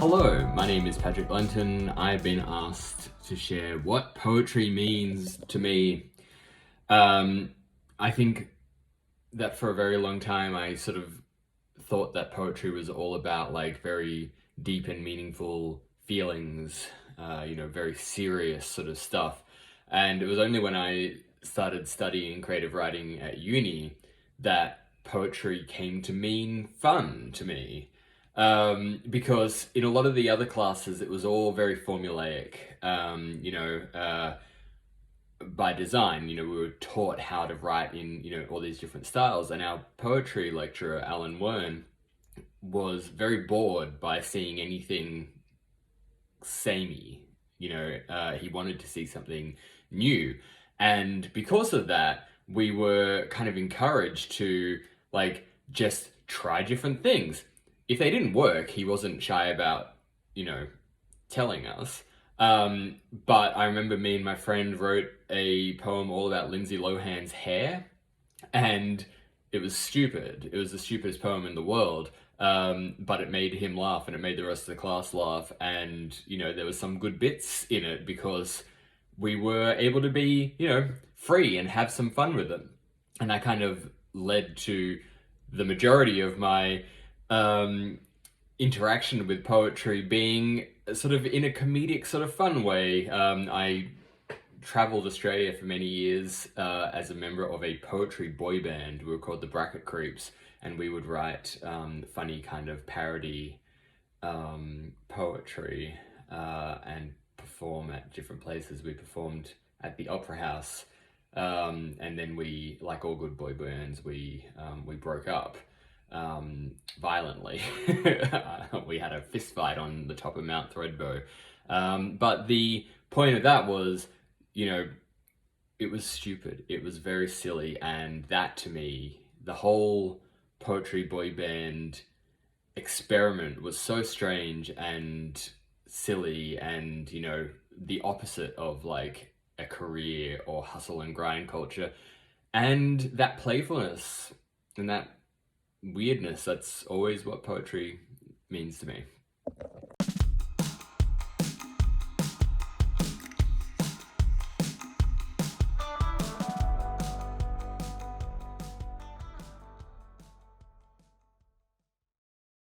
Hello, my name is Patrick Lenton. I've been asked to share what poetry means to me. Um, I think that for a very long time I sort of thought that poetry was all about like very deep and meaningful feelings, very serious sort of stuff. And it was only when I started studying creative writing at uni that poetry came to mean fun to me. Because in a lot of the other classes, it was all very formulaic. By design, we were taught how to write in, all these different styles. And our poetry lecturer, Alan Wern, was very bored by seeing anything samey. He wanted to see something new. And because of that, we were kind of encouraged to just try different things. If they didn't work, he wasn't shy about, telling us. But I remember me and my friend wrote a poem all about Lindsay Lohan's hair, and it was stupid. It was the stupidest poem in the world. But it made him laugh and it made the rest of the class laugh. And, there was some good bits in it because we were able to be, free and have some fun with it. And that kind of led to the majority of my interaction with poetry being sort of in a comedic sort of fun way. I traveled Australia for many years as a member of a poetry boy band. We were called the Bracket Creeps, and we would write funny kind of parody poetry and perform at different places. We performed at the Opera House, and then we, like all good boy bands, we broke up violently. We had a fist fight on the top of Mount Threadbow. But the point of that was, it was stupid. It was very silly. And that, to me, the whole poetry boy band experiment was so strange and silly and, the opposite of like a career or hustle and grind culture. And that playfulness and that weirdness, that's always what poetry means to me.